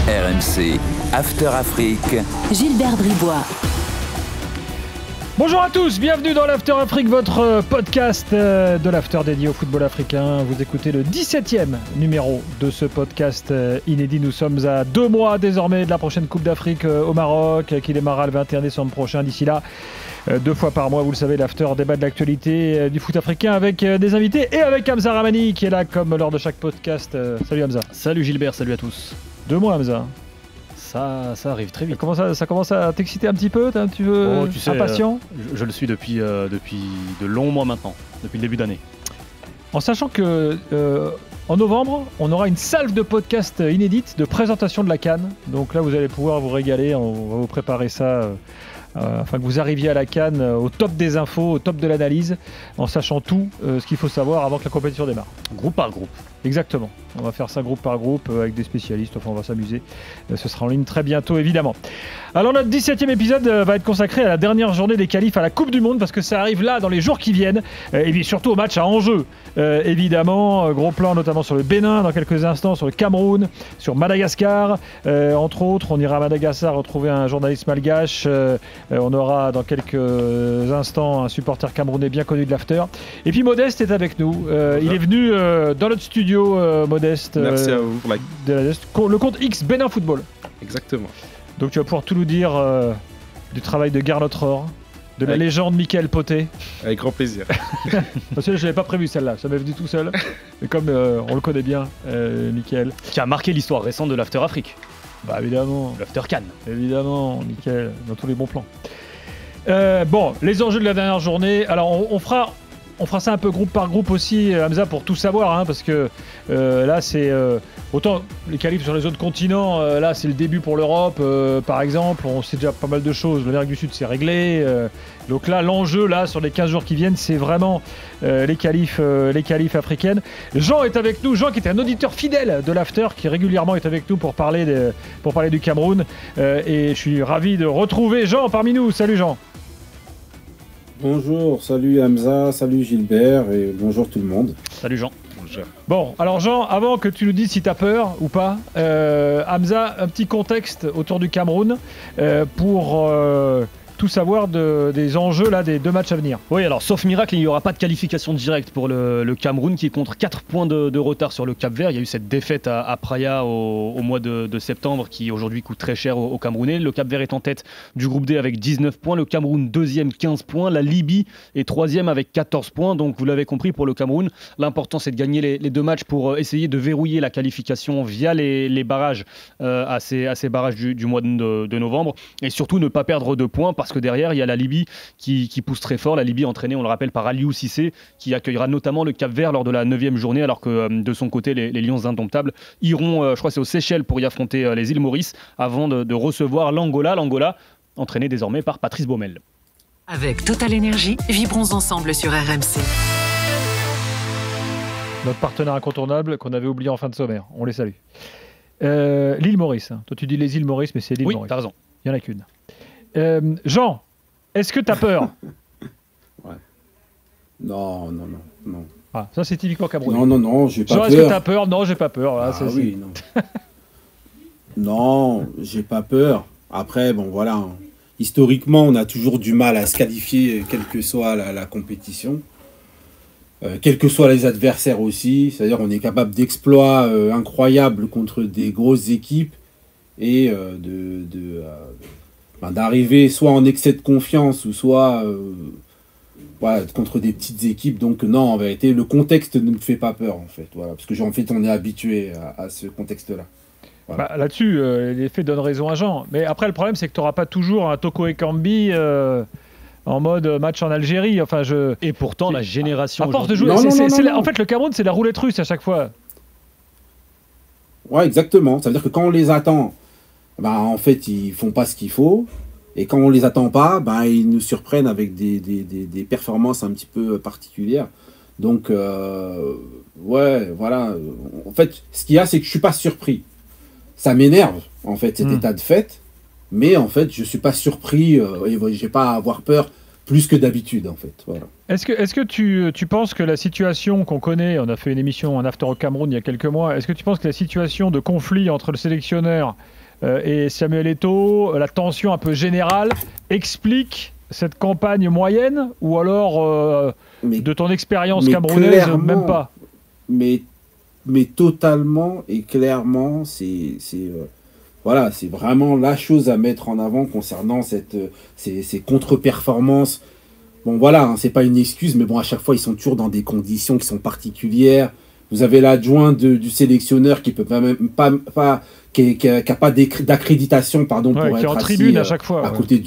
RMC After Afrique. Gilbert Bribois. Bonjour à tous, bienvenue dans l'After Afrique, votre podcast de l'After dédié au football africain. Vous écoutez le 17e numéro de ce podcast inédit. Nous sommes à 2 mois désormais de la prochaine Coupe d'Afrique au Maroc qui démarrera le 21 décembre prochain. D'ici là, 2 fois par mois, vous le savez, l'After débat de l'actualité du foot africain avec des invités et avec Hamza Ramani qui est là comme lors de chaque podcast. Salut Hamza. Salut Gilbert, salut à tous. 2 mois Hamza. Ça arrive très vite. Ça commence à t'exciter un petit peu, t'es un petit peu impatient je le suis depuis de longs mois maintenant, depuis le début d'année. En sachant que en novembre, on aura une salve de podcasts inédites de présentation de la CAN. Donc là, vous allez pouvoir vous régaler. On va vous préparer ça afin que vous arriviez à la CAN au top des infos, au top de l'analyse, en sachant tout ce qu'il faut savoir avant que la compétition démarre. Groupe par groupe. Exactement. On va faire ça groupe par groupe avec des spécialistes. Enfin, on va s'amuser. Ce sera en ligne très bientôt, évidemment. Alors, notre 17e épisode va être consacré à la dernière journée des qualifs à la Coupe du Monde parce que ça arrive là dans les jours qui viennent. Et puis surtout au match à enjeu. Évidemment, gros plan notamment sur le Bénin dans quelques instants, sur le Cameroun, sur Madagascar. Entre autres, on ira à Madagascar retrouver un journaliste malgache. On aura dans quelques instants un supporter camerounais bien connu de l'After. Et puis Modeste est avec nous. Il est venu dans notre studio, Modeste. Merci à vous pour le compte X Bénin Football. Exactement. Donc tu vas pouvoir tout nous dire du travail de Garlotte Rohr, de la légende Mickaël Poté. Avec grand plaisir. Parce que je n'avais pas prévu celle-là, ça m'est venu tout seul. Mais comme on le connaît bien, Mickaël. Qui a marqué l'histoire récente de l'After Afrique. Bah évidemment. L'After Cannes. Évidemment, Mickaël, dans tous les bons plans. Bon, les enjeux de la dernière journée. Alors on fera ça un peu groupe par groupe aussi, Hamza, pour tout savoir, hein, parce que là, c'est autant les qualifs sur les autres continents, là, c'est le début pour l'Europe, par exemple, on sait déjà pas mal de choses. L'Amérique du Sud, c'est réglé. Donc là, l'enjeu, là, sur les 15 jours qui viennent, c'est vraiment les qualifs africaines. Jean est avec nous, Jean qui est un auditeur fidèle de l'After, qui régulièrement est avec nous pour parler du Cameroun. Et je suis ravi de retrouver Jean parmi nous. Salut Jean. Bonjour, salut Hamza, salut Gilbert et bonjour tout le monde. Salut Jean. Bonjour. Bon, alors Jean, avant que tu nous dises si tu as peur ou pas, Hamza, un petit contexte autour du Cameroun pour tout savoir des enjeux là, des 2 matchs à venir. Oui, alors sauf miracle, il n'y aura pas de qualification directe pour le Cameroun qui compte 4 points de retard sur le Cap-Vert. Il y a eu cette défaite à Praia au mois de septembre qui aujourd'hui coûte très cher aux Camerounais. Le Cap-Vert est en tête du groupe D avec 19 points, le Cameroun 2e 15 points, la Libye est 3e avec 14 points. Donc vous l'avez compris, pour le Cameroun, l'important c'est de gagner les 2 matchs pour essayer de verrouiller la qualification via les barrages à ces barrages du mois de novembre et surtout ne pas perdre de points parce que derrière, il y a la Libye qui pousse très fort. La Libye entraînée, on le rappelle, par Aliou Cissé, qui accueillera notamment le Cap-Vert lors de la 9e journée, alors que de son côté, les Lions indomptables iront, je crois, c'est aux Seychelles pour y affronter les îles Maurice, avant de recevoir l'Angola. L'Angola, entraîné désormais par Patrice Baumel. Avec Total Énergie, vibrons ensemble sur RMC. Notre partenaire incontournable qu'on avait oublié en fin de sommaire. On les salue. L'île Maurice. Toi, tu dis les îles Maurice, mais c'est l'île Maurice. Oui, t'as raison. Il n'y en a qu'une. Jean, est-ce que tu as peur? Ouais. Non. Ah, ça, c'est typiquement camerounais. Non, j'ai pas Jean, peur. est-ce que tu as peur? Non, j'ai pas peur. Là, oui, non. Non, j'ai pas peur. Après, bon, voilà. Hein. Historiquement, on a toujours du mal à se qualifier, quelle que soit la compétition. Quels que soient les adversaires aussi. C'est-à-dire on est capable d'exploits incroyables contre des grosses équipes et d'arriver soit en excès de confiance ou soit contre des petites équipes. Donc non, en vérité, le contexte ne me fait pas peur en fait. Voilà, parce que en fait, on est habitué à ce contexte-là. Voilà. Bah, là-dessus, les faits donnent raison à Jean. Mais après, le problème, c'est que tu n'auras pas toujours un Toko Ekambi en mode match en Algérie. Enfin, Et pourtant, la génération... À force de jouer, en fait, le Cameroun, c'est la roulette russe à chaque fois. Ouais, exactement. Ça veut dire que quand on les attend, en fait, ils font pas ce qu'il faut. Et quand on les attend pas, ils nous surprennent avec des performances un petit peu particulières. Donc, ouais, voilà. En fait, ce qu'il y a, c'est que je suis pas surpris. Ça m'énerve, en fait, cet état de fait. Mais en fait, je suis pas surpris. J'ai pas à avoir peur plus que d'habitude, en fait. Voilà. Est-ce que tu penses que la situation qu'on connaît, on a fait une émission en After au Cameroun il y a quelques mois, est-ce que tu penses que la situation de conflit entre le sélectionneur et Samuel Eto'o, la tension un peu générale, explique cette campagne moyenne, ou alors de ton expérience camerounaise, même pas? Mais totalement et clairement, c'est voilà, c'est vraiment la chose à mettre en avant concernant ces contre-performances. Bon, voilà, hein, c'est pas une excuse, mais bon, à chaque fois, ils sont toujours dans des conditions qui sont particulières. Vous avez l'adjoint du sélectionneur qui peut qui a pas d'accréditation, pardon, pour qui est être en tribune à assis chaque fois, à côté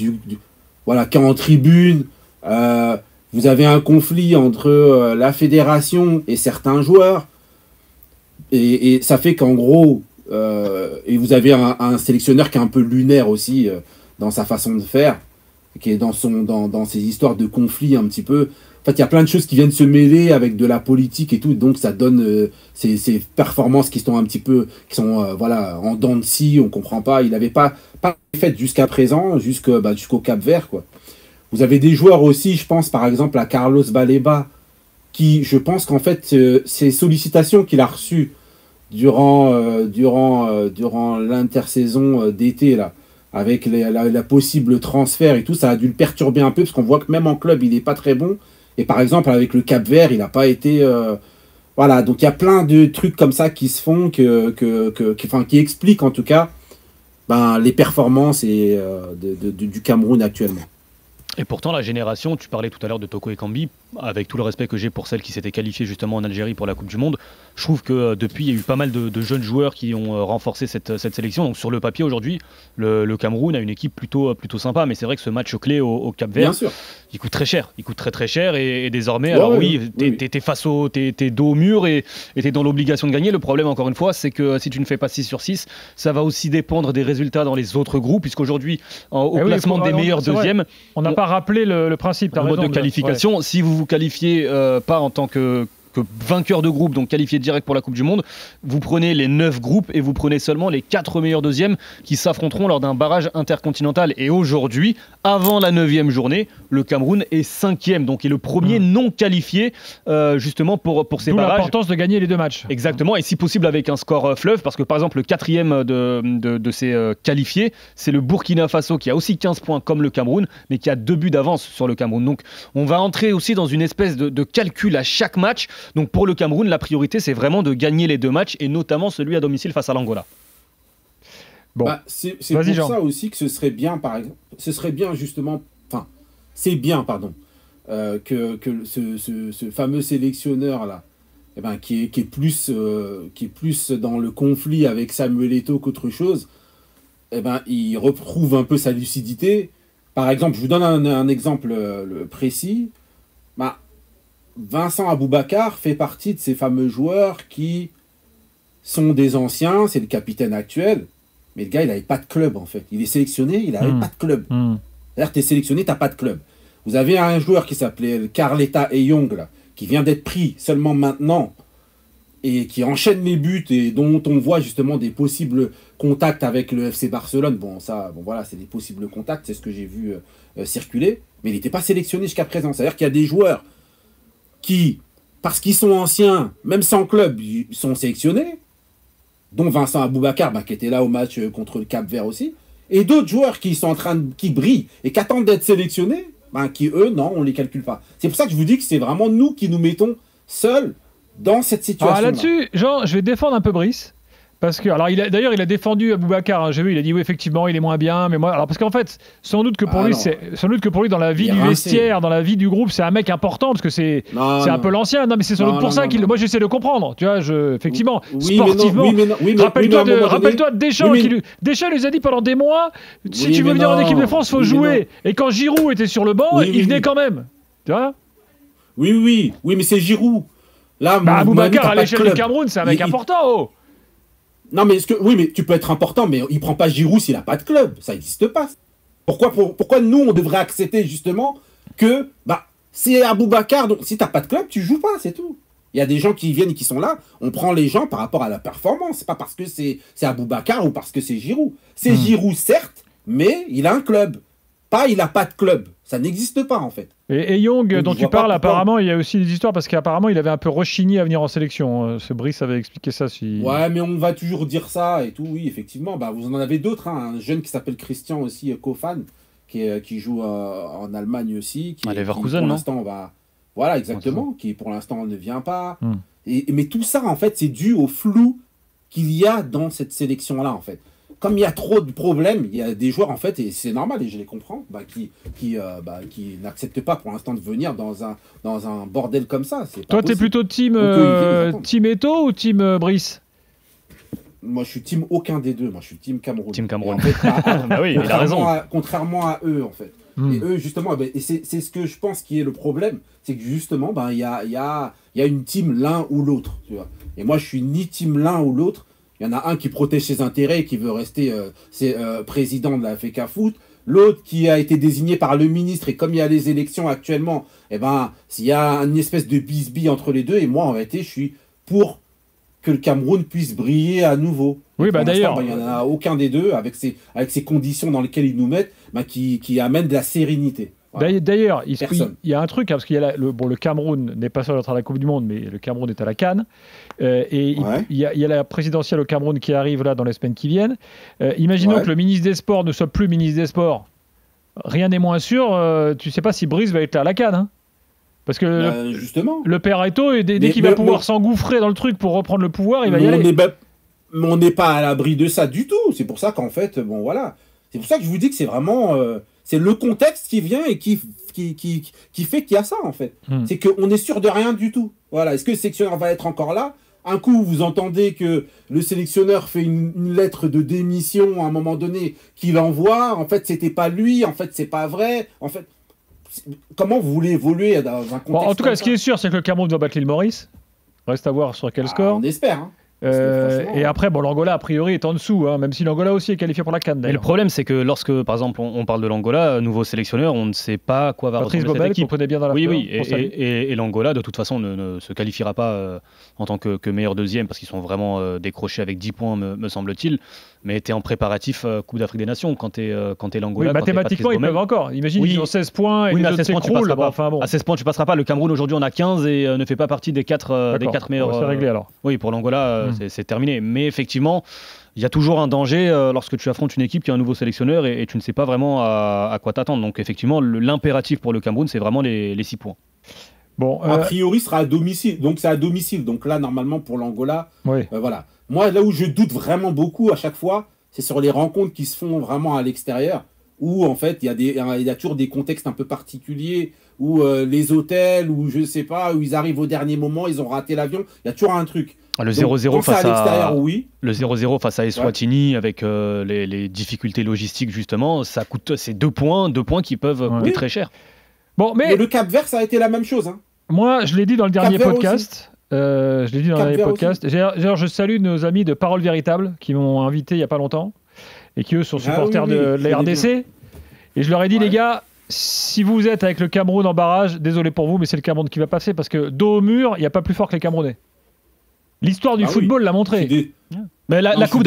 voilà, qui est en tribune. Vous avez un conflit entre la fédération et certains joueurs. Et ça fait qu'en gros, et vous avez un sélectionneur qui est un peu lunaire aussi dans sa façon de faire, qui est dans ces histoires de conflit un petit peu. En fait, il y a plein de choses qui viennent se mêler avec de la politique et tout, donc ça donne ces performances qui sont un petit peu, voilà, en dents de scie, on comprend pas. Il n'avait pas fait jusqu'à présent, jusqu'au Cap-Vert, quoi. Vous avez des joueurs aussi, je pense par exemple à Carlos Baleba, qui, je pense qu'en fait, ces sollicitations qu'il a reçues durant l'intersaison d'été, là, avec la possible transfert et tout, ça a dû le perturber un peu, parce qu'on voit que même en club, il n'est pas très bon. Et par exemple, avec le Cap-Vert, il n'a pas été... voilà, donc il y a plein de trucs comme ça qui se font, qui expliquent en tout cas les performances du Cameroun actuellement. Et pourtant, la génération, tu parlais tout à l'heure de Toko Ekambi, avec tout le respect que j'ai pour celle qui s'était qualifiée justement en Algérie pour la Coupe du Monde, je trouve que depuis, il y a eu pas mal de jeunes joueurs qui ont renforcé cette sélection. Donc sur le papier, aujourd'hui, le Cameroun a une équipe plutôt sympa, mais c'est vrai que ce match clé au Cap-Vert, il coûte très cher. Il coûte très très cher, et désormais, t'es face t'es dos au mur et t'es dans l'obligation de gagner. Le problème, encore une fois, c'est que si tu ne fais pas 6 sur 6, ça va aussi dépendre des résultats dans les autres groupes, puisqu'aujourd'hui, au classement des meilleurs deuxièmes, on n'a pas rappelé le principe de qualification. Si vous vous qualifiez pas en tant que vainqueur de groupe, donc qualifié direct pour la Coupe du Monde, vous prenez les 9 groupes et vous prenez seulement les 4 meilleurs deuxièmes qui s'affronteront lors d'un barrage intercontinental. Et aujourd'hui, avant la 9e journée, le Cameroun est 5e, donc il est le premier non qualifié justement pour ces barrages. D'où l'importance de gagner les 2 matchs. Exactement, et si possible avec un score fleuve, parce que par exemple le 4e de ces qualifiés, c'est le Burkina Faso qui a aussi 15 points comme le Cameroun, mais qui a 2 buts d'avance sur le Cameroun. Donc on va entrer aussi dans une espèce de calcul à chaque match. Donc pour le Cameroun, la priorité, c'est vraiment de gagner les 2 matchs, et notamment celui à domicile face à l'Angola. Bon. C'est pour Jean. Ça aussi que ce serait bien, par exemple, que ce fameux sélectionneur-là, qui est plus dans le conflit avec Samuel Eto'o qu'autre chose, il retrouve un peu sa lucidité. Par exemple, je vous donne un exemple précis. Vincent Aboubakar fait partie de ces fameux joueurs qui sont des anciens, c'est le capitaine actuel, mais le gars, il n'avait pas de club, en fait. Il est sélectionné, il n'avait pas de club. C'est-à-dire que tu es sélectionné, tu n'as pas de club. Vous avez un joueur qui s'appelait Carleta Eyong, là, qui vient d'être pris seulement maintenant, et qui enchaîne les buts, et dont on voit justement des possibles contacts avec le FC Barcelone. Voilà, c'est des possibles contacts, c'est ce que j'ai vu circuler, mais il n'était pas sélectionné jusqu'à présent. C'est-à-dire qu'il y a des joueurs qui, parce qu'ils sont anciens, même sans club, ils sont sélectionnés, dont Vincent Aboubakar, qui était là au match contre le Cap-Vert aussi, et d'autres joueurs qui brillent et qui attendent d'être sélectionnés, qui eux, non, on ne les calcule pas. C'est pour ça que je vous dis que c'est vraiment nous qui nous mettons seuls dans cette situation. Là-dessus, Jean, je vais défendre un peu Brice. Parce que, alors, il a défendu Aboubakar, j'ai vu, il a dit oui, effectivement, il est moins bien, mais moi, alors, parce qu'en fait, sans doute que pour lui, dans la vie du vestiaire, dans la vie du groupe, c'est un mec important, parce que c'est un peu l'ancien. Non, mais c'est sans doute pour ça qu'il. Moi, j'essaie de comprendre, tu vois, effectivement, sportivement. Rappelle-toi de Deschamps, Deschamps lui a dit pendant des mois, si tu veux venir en équipe de France, faut jouer. Et quand Giroud était sur le banc, il venait quand même, tu vois. Oui, mais c'est Giroud. Là, Aboubakar à l'échelle du Cameroun, c'est un mec important, Non, mais mais tu peux être important, mais il prend pas Giroud s'il a pas de club. Ça n'existe pas. Pourquoi nous, on devrait accepter justement que c'est Aboubakar, donc si t'as pas de club, tu joues pas, c'est tout. Il y a des gens qui viennent et qui sont là, on prend les gens par rapport à la performance. C'est pas parce que c'est Aboubakar ou parce que c'est Giroud. C'est Giroud, certes, mais il a un club. pas il a pas de club. Ça n'existe pas en fait. Et Young, Donc, dont je tu vois pas parles, pourquoi. apparemment, il y a aussi des histoires parce qu'apparemment, il avait un peu rechigné à venir en sélection. Ce Brice avait expliqué ça. Ouais, mais on va toujours dire ça et tout. Oui, effectivement. Bah, vous en avez d'autres. Hein. Un jeune qui s'appelle Christian aussi, Kofan, qui joue en Allemagne aussi. Qui, Leverkusen, pour non l'instant, voilà, exactement. Qui pour l'instant ne vient pas. Hmm. Mais tout ça, en fait, c'est dû au flou qu'il y a dans cette sélection-là, en fait. Comme il y a trop de problèmes, il y a des joueurs, en fait, et c'est normal, et je les comprends, qui n'acceptent pas pour l'instant de venir dans un bordel comme ça. C'est pas Toi, t'es possible. plutôt team, ils attendent. team Eto'o ou team Brice? Moi, je suis team aucun des deux. Moi, je suis team Cameroun. Team Cameroun. Et en fait, Bah oui, il a raison. Contrairement à eux, en fait. Et eux, justement, et c'est ce que je pense qui est le problème, c'est que justement, il y a une team l'un ou l'autre. Tu vois. Et moi, je suis ni team l'un ou l'autre. Il y en a un qui protège ses intérêts et qui veut rester président de la FECAFOOT. L'autre qui a été désigné par le ministre. Et comme il y a les élections actuellement, s'il y a une espèce de bisbille entre les deux. Et moi, en réalité, je suis pour que le Cameroun puisse briller à nouveau. Oui, d'ailleurs. Il n'y en a aucun des deux, avec ces conditions dans lesquelles ils nous mettent, qui amènent de la sérénité. Voilà. D'ailleurs, il y a un truc, hein, parce qu'il y a le Cameroun n'est pas seul d'être à la Coupe du Monde, mais le Cameroun est à la CAN. Il y a la présidentielle au Cameroun qui arrive là dans les semaines qui viennent. Imaginons que le ministre des Sports ne soit plus ministre des Sports. Rien n'est moins sûr. Tu ne sais pas si Brice va être là à la CAN. Hein. Parce que justement. Le père Eto'o, dès qu'il va pouvoir s'engouffrer dans le truc pour reprendre le pouvoir, il va y aller. Mais on n'est pas à l'abri de ça du tout. C'est pour ça qu'en fait, voilà. C'est pour ça que je vous dis que c'est vraiment... c'est le contexte qui vient et qui fait qu'il y a ça, en fait. C'est qu'on est sûr de rien du tout. Voilà. Est-ce que le sélectionneur va être encore là? Un coup, vous entendez que le sélectionneur fait une lettre de démission à un moment donné qu'il envoie. En fait, c'était pas lui. En fait, c'est pas vrai. En fait, comment vous voulez évoluer dans un contexte en tout cas, ce qui est sûr, c'est que le Cameroun doit battre l'île Maurice. Reste à voir sur quel score. On espère, hein. Et après, l'Angola, a priori, est en dessous, hein, même si l'Angola aussi est qualifié pour la CAN. Mais le problème, c'est que lorsque, par exemple, on parle de l'Angola, nouveau sélectionneur, on ne sait pas quoi va Patrice ressembler Bobel, cette équipe. qu'on connaît bien dans la et l'Angola, de toute façon, ne se qualifiera pas en tant que meilleur deuxième, parce qu'ils sont vraiment décrochés avec 10 points, me semble-t-il. Mais tu es en préparatif Coupe d'Afrique des Nations quand tu es l'Angola. Oui, mathématiquement, ils peuvent encore. Imagine, ils ont 16 points et les autres s'écroulent. À 16 points, tu passeras pas. Le Cameroun, aujourd'hui, on a 15 et ne fait pas partie des 4 meilleurs. C'est réglé alors. Oui, pour l'Angola, c'est terminé. Mais effectivement, il y a toujours un danger lorsque tu affrontes une équipe qui a un nouveau sélectionneur et tu ne sais pas vraiment à quoi t'attendre. Donc effectivement, l'impératif pour le Cameroun, c'est vraiment les 6 points. Bon, a priori, sera à domicile. Donc c'est à domicile. Donc là, normalement, pour l'Angola, voilà. Moi, là où je doute vraiment beaucoup à chaque fois, c'est sur les rencontres qui se font vraiment à l'extérieur, où en fait, il y a toujours des contextes un peu particuliers, où les hôtels, ou je sais pas, où ils arrivent au dernier moment, ils ont raté l'avion. Il y a toujours un truc. Le 0-0 face à Eswatini, avec les difficultés logistiques justement, ça coûte, c'est 2 points qui peuvent coûter très cher. Bon, mais le Cap-Vert, ça a été la même chose. Hein. Moi, je l'ai dit dans le dernier podcast. Je salue nos amis de Parole Véritable qui m'ont invité il n'y a pas longtemps et qui eux sont supporters de la RDC. Et je leur ai dit, les gars, si vous êtes avec le Cameroun en barrage, désolé pour vous, mais c'est le Cameroun qui va passer parce que dos au mur, il n'y a pas plus fort que les Camerounais. L'histoire du football l'a montré. Mais la Coupe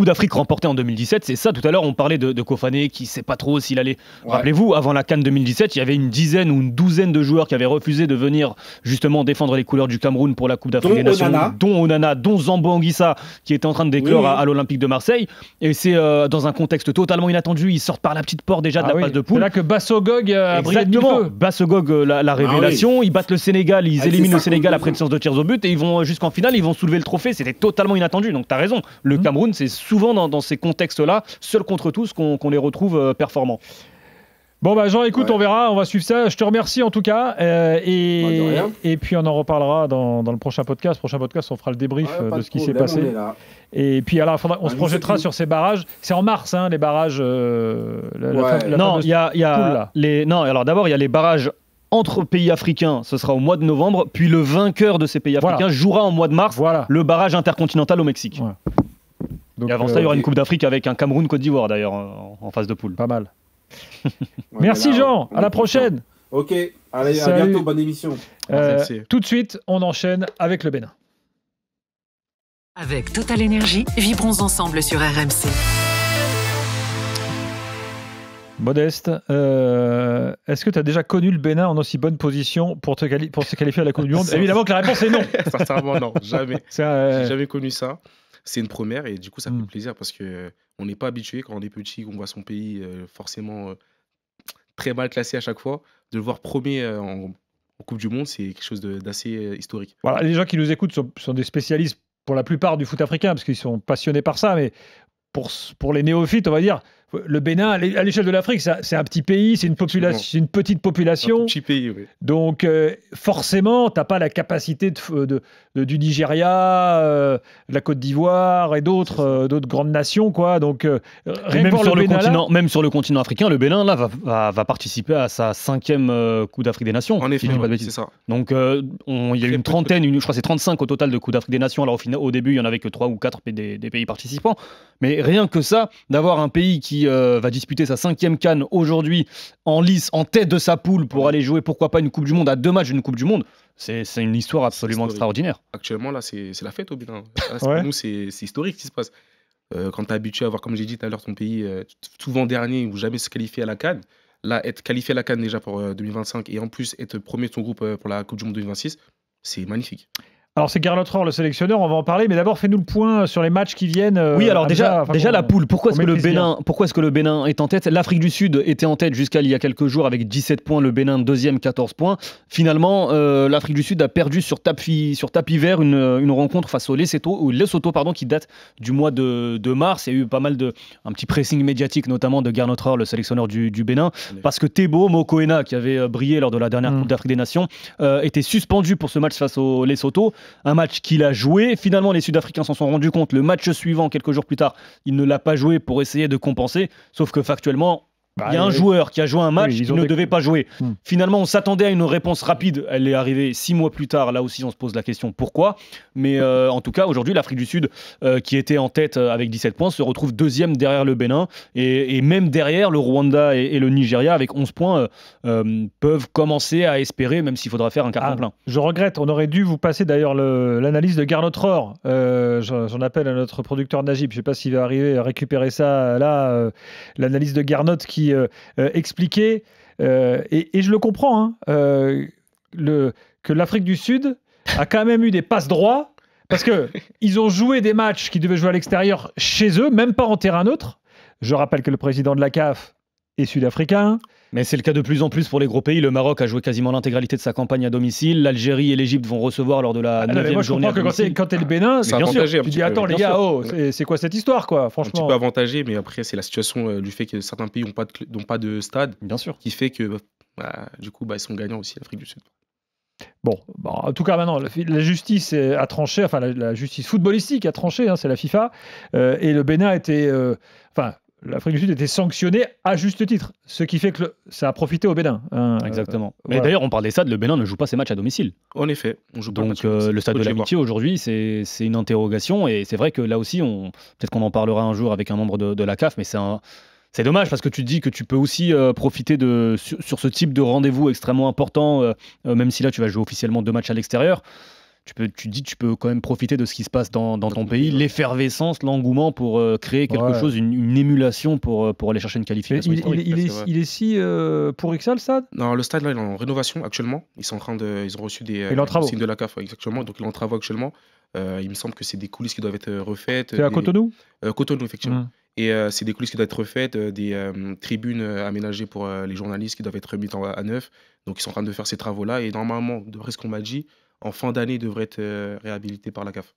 d'Afrique remportée en 2017, c'est ça. Tout à l'heure, on parlait de Kofané qui ne sait pas trop s'il allait. Ouais. Rappelez-vous, avant la CAN 2017, il y avait une dizaine ou une douzaine de joueurs qui avaient refusé de venir justement défendre les couleurs du Cameroun pour la Coupe d'Afrique des Nations, dont Onana, dont Zambo Anguissa, qui était en train de déclore à l'Olympique de Marseille. Et c'est dans un contexte totalement inattendu. Ils sortent par la petite porte déjà de la phase de poule. C'est là que Bassogog a brillé de feu. Bassogog, la révélation. Ils battent le Sénégal, ils éliminent le Sénégal après une séance de tirs au but et ils vont jusqu'en finale, ils vont soulever le trophée. C'était totalement inattendu. Donc tu as raison. Le Cameroun, c'est souvent dans ces contextes-là, seul contre tous, qu'on les retrouve performants. Bon, Jean, écoute, on verra, on va suivre ça. Je te remercie en tout cas. Et puis, on en reparlera dans le prochain podcast. Prochain podcast, on fera le débrief de ce qui s'est passé. Et puis, alors, on se projettera sur ces barrages. C'est en mars, les barrages. Non, il y a alors d'abord, il y a les barrages entre pays africains, ce sera au mois de novembre, puis le vainqueur de ces pays africains jouera en mois de mars le barrage intercontinental au Mexique. Voilà. Donc, et avant ça, il y aura une Coupe d'Afrique avec un Cameroun-Côte d'Ivoire d'ailleurs en phase de poule. Pas mal. Merci Jean, à la prochaine. Ok, allez, à bientôt, bonne émission. Tout de suite, on enchaîne avec le Bénin. Avec Total Énergie, vibrons ensemble sur RMC. Modeste, est-ce que tu as déjà connu le Bénin en aussi bonne position pour se qualifier à la Coupe du Monde? Évidemment que la réponse est non. Sincèrement, non, jamais. C'est J'ai jamais connu ça. C'est une première et du coup, ça fait Mm. plaisir parce qu'on n'est pas habitué quand on est petit, qu'on voit son pays forcément très mal classé à chaque fois. De le voir premier en Coupe du Monde, c'est quelque chose d'assez historique. Voilà, les gens qui nous écoutent sont des spécialistes pour la plupart du foot africain parce qu'ils sont passionnés par ça, mais pour les néophytes, on va dire, le Bénin, à l'échelle de l'Afrique, c'est un petit pays, c'est une petite Un population. tout petit pays, oui. Donc, forcément, tu n'as pas la capacité du Nigeria, de la Côte d'Ivoire et d'autres grandes nations, quoi. Donc, rien que Même pour sur, le le Bénin, continent, même sur le continent africain, le Bénin là, va participer à sa 5e Coupe d'Afrique des Nations. En si effet, je dis pas de ouais, bêtises. c'est ça. Donc, il y a eu une trentaine, je crois que c'est 35 au total de Coupe d'Afrique des Nations. Alors, au début, il n'y en avait que 3 ou 4 des pays participants. Mais rien que ça, d'avoir un pays qui va disputer sa 5e CAN aujourd'hui en lice, en tête de sa poule pour aller jouer, pourquoi pas, une Coupe du Monde à 2 matchs d'une Coupe du Monde, c'est une histoire absolument historique. extraordinaire. Actuellement, là, c'est la fête au Bénin. Là, Ouais. pour nous, c'est historique ce qui se passe. Quand tu es habitué à voir, comme j'ai dit tout à l'heure, ton pays souvent dernier ou jamais se qualifier à la CAN, là, être qualifié à la CAN déjà pour 2025 et en plus être premier de son groupe pour la Coupe du Monde 2026, c'est magnifique. Alors, c'est Garlot Rohr, le sélectionneur, on va en parler, mais d'abord, fais-nous le point sur les matchs qui viennent. Oui, alors Hamza, déjà la poule. Pourquoi est-ce que le Bénin Bénin est en tête? L'Afrique du Sud était en tête jusqu'à il y a quelques jours avec 17 points, le Bénin deuxième 14 points. Finalement, l'Afrique du Sud a perdu sur tapis vert une rencontre face au Lesotho, qui date du mois de mars. Il y a eu un petit pressing médiatique, notamment de Garlot Rohr, le sélectionneur du Bénin, parce que Teboho Mokoena, qui avait brillé lors de la dernière Coupe d'Afrique des Nations, était suspendu pour ce match face au Lesotho. Un match qu'il a joué. Finalement, les Sud-Africains s'en sont rendus compte. Le match suivant, quelques jours plus tard, il ne l'a pas joué pour essayer de compenser. Sauf que factuellement, il y a un joueur qui a joué un match qui ne devait pas jouer. Finalement, on s'attendait à une réponse rapide. Elle est arrivée 6 mois plus tard. Là aussi, on se pose la question pourquoi. Mais en tout cas, aujourd'hui, l'Afrique du Sud, qui était en tête avec 17 points, se retrouve deuxième derrière le Bénin. Et même derrière, le Rwanda et le Nigeria, avec 11 points, peuvent commencer à espérer, même s'il faudra faire un carton plein. Je regrette. On aurait dû vous passer d'ailleurs l'analyse de Garlot Rohr. J'en appelle à notre producteur Najib. Je ne sais pas s'il va arriver à récupérer ça là. L'analyse de Garlot qui expliquait, et je le comprends, que l'Afrique du Sud a quand même eu des passes droits parce qu'ils ont joué des matchs qu'ils devaient jouer à l'extérieur chez eux, même pas en terrain neutre. Je rappelle que le président de la CAF est sud-africain. Mais c'est le cas de plus en plus pour les gros pays. Le Maroc a joué quasiment l'intégralité de sa campagne à domicile. L'Algérie et l'Égypte vont recevoir lors de la 9e journée. Moi, je comprends que quand t'es le Bénin, C'est bien sûr, avantagé un tu petit dis peu. attends les Bien gars, sûr. c'est quoi cette histoire, quoi, Un petit franchement. peu avantagé, mais après, c'est la situation du fait que certains pays n'ont pas de stade Bien sûr. qui fait que du coup, ils sont gagnants aussi, l'Afrique du Sud. Bon, en tout cas, maintenant, la justice a tranché, enfin, la justice footballistique a tranché, c'est la FIFA, et le Bénin était. L'Afrique du Sud était sanctionnée à juste titre, ce qui fait que ça a profité au Bénin. Exactement. Mais voilà. d'ailleurs, on parle des stades, le Bénin ne joue pas ses matchs à domicile. En effet, on joue pas Donc le stade de l'amitié aujourd'hui, c'est une interrogation. Et c'est vrai que là aussi, peut-être qu'on en parlera un jour avec un membre de la CAF, mais c'est dommage parce que tu te dis que tu peux aussi profiter sur ce type de rendez-vous extrêmement important, même si là tu vas jouer officiellement 2 matchs à l'extérieur. Tu peux quand même profiter de ce qui se passe dans ton pays, l'effervescence, l'engouement pour créer quelque chose, une émulation pour aller chercher une qualification historique. Il est si pour XA, le stade? Non, le stade là, il est en rénovation actuellement. Ils ont reçu des signes de la CAF, exactement. Donc il est en travaux actuellement. Il me semble que c'est des coulisses qui doivent être refaites. C'est à Cotonou? Cotonou, effectivement. Et c'est des coulisses qui doivent être refaites, des tribunes aménagées pour les journalistes qui doivent être remises à neuf. Donc ils sont en train de faire ces travaux-là. Et normalement, d'après ce qu'on m'a dit, en fin d'année, il devrait être réhabilité par la CAF.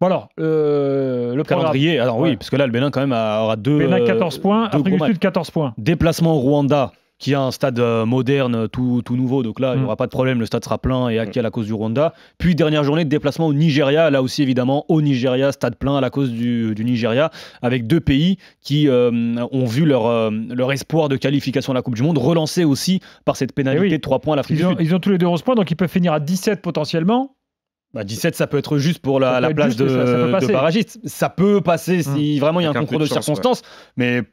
Bon alors, le calendrier, alors oui, parce que là, le Bénin quand même aura 2 Bénin 14 points, Afrique du Sud 14 points. Déplacement au Rwanda, qui a un stade moderne, tout nouveau, donc là, il n'y aura pas de problème, le stade sera plein et acquis à la cause du Rwanda. Puis, dernière journée de déplacement au Nigeria, là aussi, évidemment, au Nigeria, stade plein à la cause du Nigeria, avec 2 pays qui ont vu leur espoir de qualification à la Coupe du Monde relancé aussi par cette pénalité de 3 points à l'Afrique du Sud. Ils ont tous les 2 11 points, donc ils peuvent finir à 17 potentiellement. 17, ça peut être juste pour la place de barragiste. Ça peut passer si vraiment il y a un concours de circonstances, mais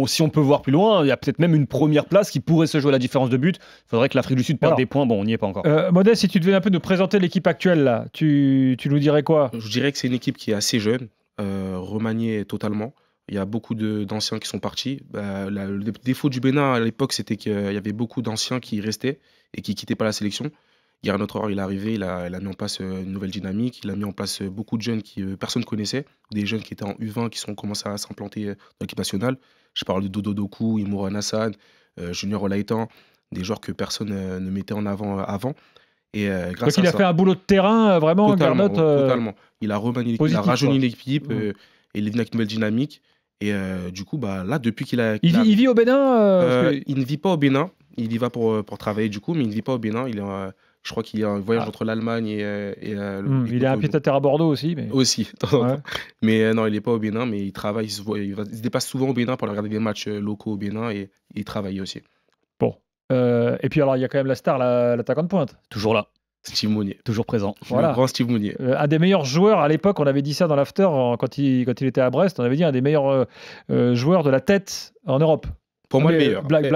si on peut voir plus loin, il y a peut-être même une première place qui pourrait se jouer à la différence de but. Il faudrait que l'Afrique du Sud perde des points. Bon, on n'y est pas encore. Modeste, si tu devais un peu nous présenter l'équipe actuelle, là, tu nous dirais quoi? Je dirais que c'est une équipe qui est assez jeune, remaniée totalement. Il y a beaucoup d'anciens qui sont partis. Le défaut du Bénin à l'époque, c'était qu'il y avait beaucoup d'anciens qui restaient et qui quittaient pas la sélection. Gary Notroir, il est arrivé, il a mis en place une nouvelle dynamique, il a mis en place beaucoup de jeunes que personne ne connaissait, des jeunes qui étaient en U20 qui sont commencé à s'implanter dans l'équipe nationale. Je parle de Dodo Doku, Imran Hassan, Junior Olaitan, des joueurs que personne ne mettait en avant avant. Et grâce Donc il a fait un boulot de terrain vraiment, totalement, Gardotte. totalement. Il a remanié l'équipe, il a rajeuni l'équipe, et il est venu avec une nouvelle dynamique. Et du coup, là, depuis qu'il a... Il vit au Bénin Il ne vit pas au Bénin, il y va pour travailler du coup, mais il ne vit pas au Bénin. Je crois qu'il y a un voyage entre l'Allemagne et il a un pied à terre à Bordeaux aussi. Mais... Aussi, de temps en temps. Mais non, il n'est pas au Bénin, mais il travaille, il se déplace souvent au Bénin pour regarder des matchs locaux au Bénin et il travaille aussi. Bon. Et puis alors, il y a quand même la star, l'attaquant de pointe. Toujours là. Steve Mounier. Toujours présent. Voilà. Le grand Steve Mounier. Un des meilleurs joueurs à l'époque, on avait dit ça dans l'after quand il était à Brest, on avait dit un des meilleurs joueurs de la tête en Europe. Pour moi, le meilleur. Non, mais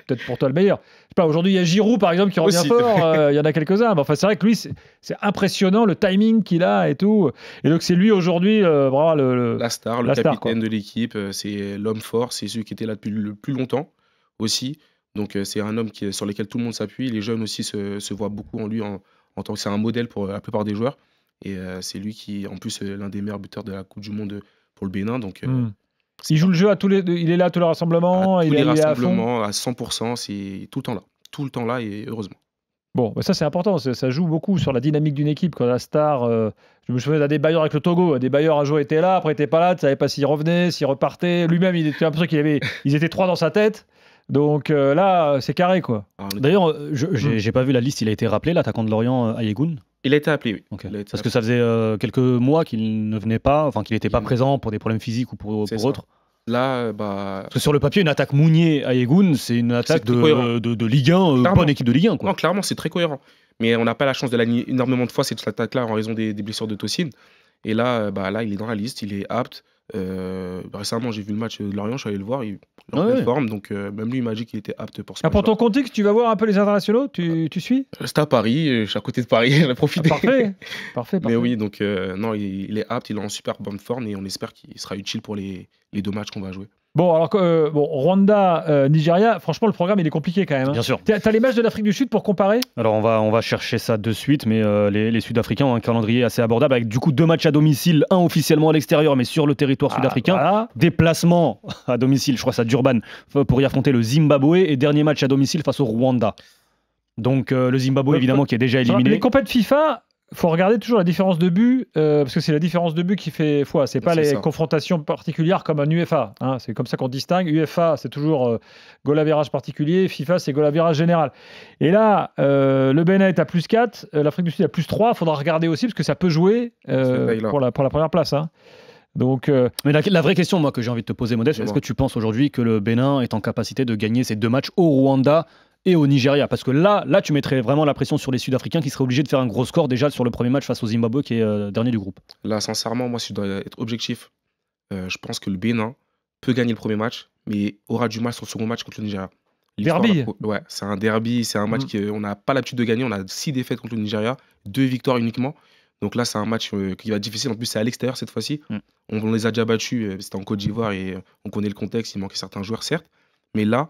peut-être pour toi le meilleur. Je sais pas, aujourd'hui, il y a Giroud, par exemple, qui revient Aussi. fort. Il y en a quelques-uns. Mais enfin, c'est vrai que lui, c'est impressionnant, le timing qu'il a et tout. Et donc, c'est lui aujourd'hui, vraiment la star, le capitaine de l'équipe. C'est l'homme fort. C'est celui qui était là depuis le plus longtemps aussi. Donc, c'est un homme sur lequel tout le monde s'appuie. Les jeunes aussi se voient beaucoup en lui en tant que c'est un modèle pour la plupart des joueurs. Et c'est lui qui, en plus, l'un des meilleurs buteurs de la Coupe du Monde pour le Bénin. Donc, il joue le jeu il est là à tous les rassemblements. Il est à fond. À 100%, c'est tout le temps là et heureusement. Bon, ça c'est important, ça joue beaucoup sur la dynamique d'une équipe. Quand la star, je me souviens d'Adebayor avec le Togo, Adebayor un jour était là, après il était pas là, tu savais pas s'il revenait, s'il repartait. Lui-même, il était l'impression ils étaient trois dans sa tête. Donc là, c'est carré quoi. D'ailleurs, j'ai pas vu la liste, il a été rappelé, l'attaquant de Lorient, Ayegoun. Il a été appelé, oui. Okay. Parce que ça faisait quelques mois qu'il ne venait pas, enfin qu'il n'était pas présent pour des problèmes physiques ou pour autres. Là, Parce que sur le papier, une attaque Mounier-Ayegoun, c'est une attaque de Ligue 1, bonne équipe de Ligue 1. Quoi. Non, clairement, c'est très cohérent. Mais on n'a pas la chance de l'aligner énormément de fois cette attaque-là en raison des blessures de Tosin. Et là, il est dans la liste, il est apte. Récemment, j'ai vu le match de Lorient, je suis allé le voir, il est en pleine forme, donc même lui il m'a dit qu'il était apte pour ce match. Pour ton contexte, tu vas voir un peu les internationaux, tu suis? C'était à Paris, je suis à côté de Paris, j'en ai profité. Parfait. Mais oui, donc non, il est apte, il est en super bonne forme et on espère qu'il sera utile pour les 2 matchs qu'on va jouer. Bon, alors, Rwanda, Nigeria, franchement, le programme, il est compliqué quand même. Hein. Bien sûr. T'as les matchs de l'Afrique du Sud pour comparer? Alors, on va chercher ça de suite, mais les Sud-Africains ont un calendrier assez abordable, avec du coup 2 matchs à domicile, un officiellement à l'extérieur, mais sur le territoire sud-africain. Voilà. Déplacement à domicile, je crois, à Durban, pour y affronter le Zimbabwe, et dernier match à domicile face au Rwanda. Donc, le Zimbabwe, évidemment, qui est déjà éliminé. Les compétitions FIFA... faut regarder toujours la différence de but, parce que c'est la différence de but qui fait foi. C'est pas les confrontations particulières comme un UEFA. Hein. C'est comme ça qu'on distingue. UEFA, c'est toujours goal average particulier. FIFA, c'est goal average général. Et là, le Bénin est à +4, l'Afrique du Sud à +3. Il faudra regarder aussi, parce que ça peut jouer pour la première place. Hein. Donc, mais la vraie question, moi, que j'ai envie de te poser, Modeste, est-ce que tu penses aujourd'hui que le Bénin est en capacité de gagner ces 2 matchs au Rwanda et au Nigeria? Parce que là, tu mettrais vraiment la pression sur les Sud-Africains qui seraient obligés de faire un gros score déjà sur le premier match face au Zimbabwe qui est dernier du groupe. Là, sincèrement, moi, si je dois être objectif, je pense que le Bénin peut gagner le premier match, mais aura du mal sur le second match contre le Nigeria. Derby. Ouais, c'est un derby, c'est un match qu'on n'a pas l'habitude de gagner. On a 6 défaites contre le Nigeria, 2 victoires uniquement. Donc là, c'est un match qui va être difficile. En plus, c'est à l'extérieur cette fois-ci. On les a déjà battus, c'était en Côte d'Ivoire et on connaît le contexte, il manquait certains joueurs, certes. Mais là,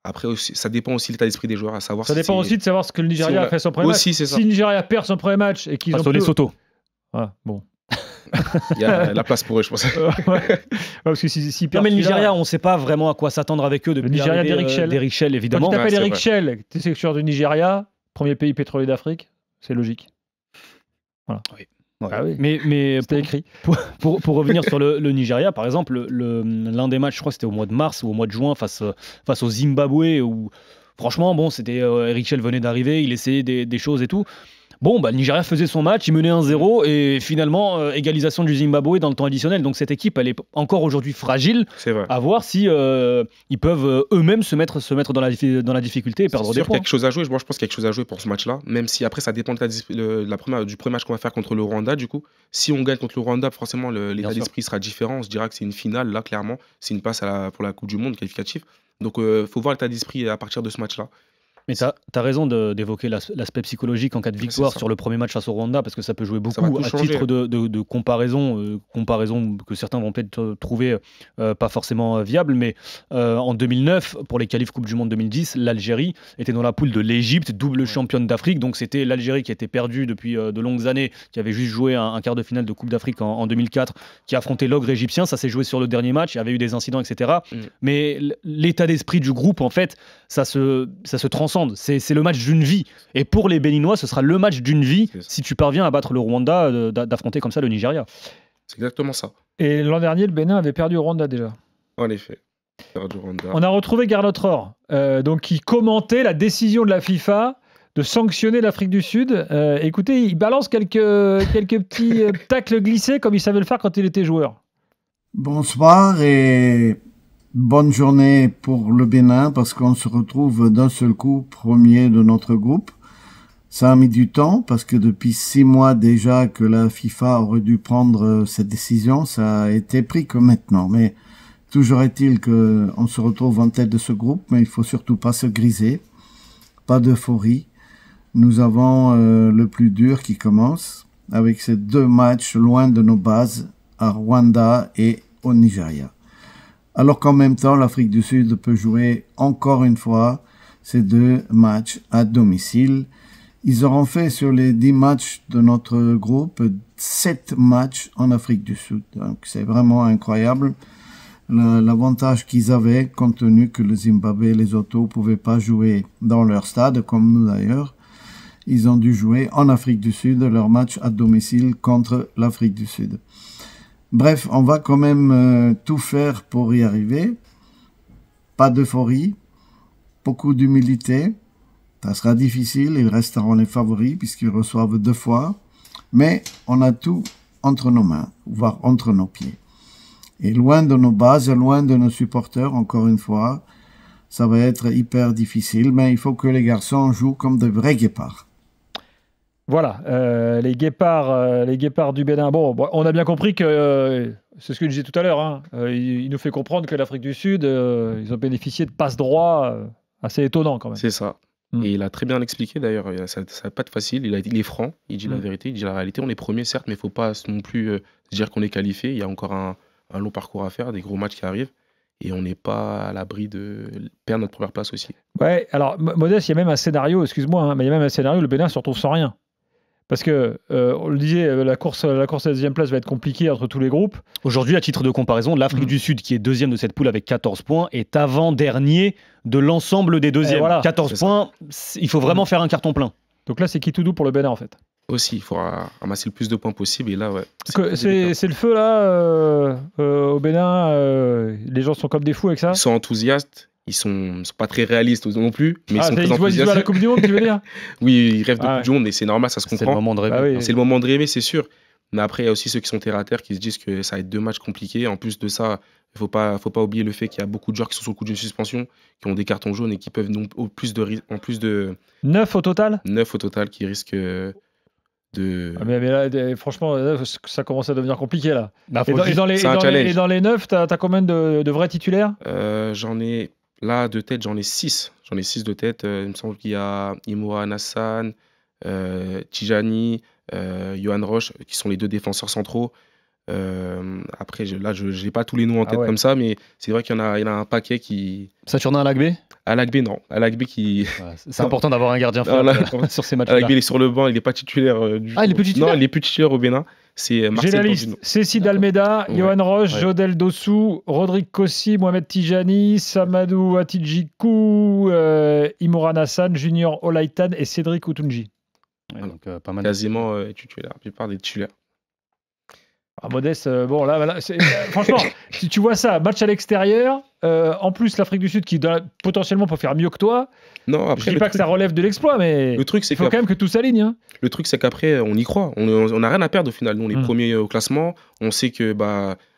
après, aussi, ça dépend aussi de l'état d'esprit des joueurs, à savoir. Ça dépend aussi de savoir ce que le Nigeria a fait son premier match. Aussi, c'est ça. Si le Nigeria perd son premier match et qu'ils ont Lesotho. Ah, bon. Il y a la place pour eux, je pense. Parce que si non, mais le Nigeria, on ne sait pas vraiment à quoi s'attendre avec eux depuis le Nigeria d'Eric Shell, évidemment. Quand tu t'appelles Eric Shell, tu es sélectionneur du Nigeria, premier pays pétrolier d'Afrique, c'est logique. Voilà. Oui. Ouais. Ah oui. Mais c'était écrit. Pour revenir sur le Nigeria, par exemple, l'un des matchs, je crois que c'était au mois de mars ou au mois de juin face au Zimbabwe, où franchement, bon, c'était Eric Shell venait d'arriver, il essayait des choses et tout. Bon, le Nigeria faisait son match, il menait 1-0 et finalement, égalisation du Zimbabwe dans le temps additionnel. Donc cette équipe, elle est encore aujourd'hui fragile. C'est vrai. À voir si ils peuvent eux-mêmes se mettre dans la difficulté et perdre des points. Quelque chose à jouer. Moi, je pense qu'il y a quelque chose à jouer pour ce match-là. Même si après, ça dépend du premier match qu'on va faire contre le Rwanda. Du coup, si on gagne contre le Rwanda, forcément, l'état d'esprit sera différent. On se dira que c'est une finale. Là, clairement, c'est une passe pour la Coupe du Monde qualificative. Donc, il faut voir l'état d'esprit à partir de ce match-là. Mais tu as raison d'évoquer l'aspect psychologique en cas de victoire sur le premier match face au Rwanda, parce que ça peut jouer beaucoup à titre de comparaison, comparaison que certains vont peut-être trouver pas forcément viable, mais en 2009, pour les qualifs Coupe du Monde 2010, l'Algérie était dans la poule de l'Égypte, double championne d'Afrique, donc c'était l'Algérie qui était perdue depuis de longues années, qui avait juste joué un quart de finale de Coupe d'Afrique en 2004, qui affrontait l'ogre égyptien, ça s'est joué sur le dernier match, il y avait eu des incidents, etc. Mais l'état d'esprit du groupe, en fait, ça se transcende. C'est le match d'une vie. Et pour les Béninois, ce sera le match d'une vie si tu parviens à battre le Rwanda, d'affronter comme ça le Nigeria. C'est exactement ça. Et l'an dernier, le Bénin avait perdu au Rwanda déjà. En effet. Perdu au Rwanda. On a retrouvé Garlot Rohr, donc qui commentait la décision de la FIFA de sanctionner l'Afrique du Sud. Écoutez, il balance quelques petits tacles glissés comme il savait le faire quand il était joueur. Bonsoir et bonne journée pour le Bénin parce qu'on se retrouve d'un seul coup premier de notre groupe. Ça a mis du temps parce que depuis 6 mois déjà que la FIFA aurait dû prendre cette décision, ça a été pris que maintenant. Mais toujours est-il qu'on se retrouve en tête de ce groupe, mais il faut surtout pas se griser, pas d'euphorie. Nous avons le plus dur qui commence avec ces 2 matchs loin de nos bases à Rwanda et au Nigeria. Alors qu'en même temps, l'Afrique du Sud peut jouer encore une fois ces 2 matchs à domicile. Ils auront fait sur les 10 matchs de notre groupe 7 matchs en Afrique du Sud. Donc c'est vraiment incroyable l'avantage qu'ils avaient, compte tenu que le Zimbabwe et les Lesotho ne pouvaient pas jouer dans leur stade, comme nous d'ailleurs. Ils ont dû jouer en Afrique du Sud leur match à domicile contre l'Afrique du Sud. Bref, on va quand même tout faire pour y arriver. Pas d'euphorie, beaucoup d'humilité. Ça sera difficile, ils resteront les favoris puisqu'ils reçoivent 2 fois. Mais on a tout entre nos mains, voire entre nos pieds. Et loin de nos bases, loin de nos supporters, encore une fois, ça va être hyper difficile. Mais il faut que les garçons jouent comme de vrais guépards. Voilà, les guépards du Bénin. Bon, on a bien compris que, c'est ce que je disais tout à l'heure, hein, il nous fait comprendre que l'Afrique du Sud, ils ont bénéficié de passe-droit assez étonnants quand même. C'est ça. Et il a très bien expliqué d'ailleurs, ça va pas être facile, il est franc, il dit la vérité, il dit la réalité. On est premier certes, mais il ne faut pas non plus dire qu'on est qualifié. Il y a encore un long parcours à faire, des gros matchs qui arrivent. Et on n'est pas à l'abri de perdre notre première place aussi. Ouais, alors Modeste, il y a même un scénario, excuse-moi, hein, mais il y a même un scénario, le Bénin se retrouve sans rien. Parce que, on le disait, la course à la deuxième place va être compliquée entre tous les groupes. Aujourd'hui, à titre de comparaison, l'Afrique du Sud, qui est deuxième de cette poule avec 14 points, est avant-dernier de l'ensemble des deuxièmes. Voilà, 14 points, il faut vraiment faire un carton plein. Donc là, c'est qui tout doux pour le Bénin, en fait. Aussi, il faut ramasser le plus de points possible. Et là, ouais. C'est le feu, là, au Bénin. Les gens sont comme des fous avec ça. Ils sont enthousiastes. Ils sont pas très réalistes non plus, mais ils sont très enthousiastes. Ils jouent à la Coupe du Monde, tu veux dire? Oui, ils rêvent de Coupe du Monde, et c'est normal, ça se comprend. C'est le moment de rêver. Ah oui. C'est le moment de rêver, c'est sûr. Mais après, il y a aussi ceux qui sont terre à terre, qui se disent que ça va être 2 matchs compliqués. En plus de ça, il faut pas oublier le fait qu'il y a beaucoup de joueurs qui sont sur le coup d'une suspension, qui ont des cartons jaunes et qui peuvent donc en plus de 9 au total. 9 au total qui risquent de. Ah mais là, franchement, ça commence à devenir compliqué là. Bah, et dans les 9, t'as combien de vrais titulaires? J'en ai. Là, de tête, j'en ai 6. J'en ai 6 de tête. Il me semble qu'il y a Imran Hassan, Tijani, Yohan Roche, qui sont les 2 défenseurs centraux. Après, je n'ai pas tous les noms en tête comme ça, mais c'est vrai qu'il y en a un paquet qui. Saturnin Alagbé? Alagbé, non. Alagbé qui. Ouais, c'est important d'avoir un gardien fort sur ces matchs-là. Alagbé, il est sur le banc, il n'est pas titulaire du tout. Il est plus titulaire? Non, il est plus titulaire au Bénin. C'est Marcel. J'ai la liste. Cécile Almeida, Yohan Roche, Jodel Dossou, Rodrigue Kossi, Mohamed Tijani, Samadou Atidjikou, Imran Hassan, Junior Olaitan et Cédric Outunji. Ouais, donc, pas mal. Quasiment titulaire, la plupart des titulaires. Modeste, bon là, franchement, si tu vois ça, match à l'extérieur, en plus l'Afrique du Sud qui potentiellement peut faire mieux que toi. Non, après, je dis pas que ça relève de l'exploit, mais le truc, il faut quand même que tout s'aligne. Hein. Le truc, c'est qu'après, on y croit. On n'a rien à perdre au final. Nous, on est premiers au classement. On sait que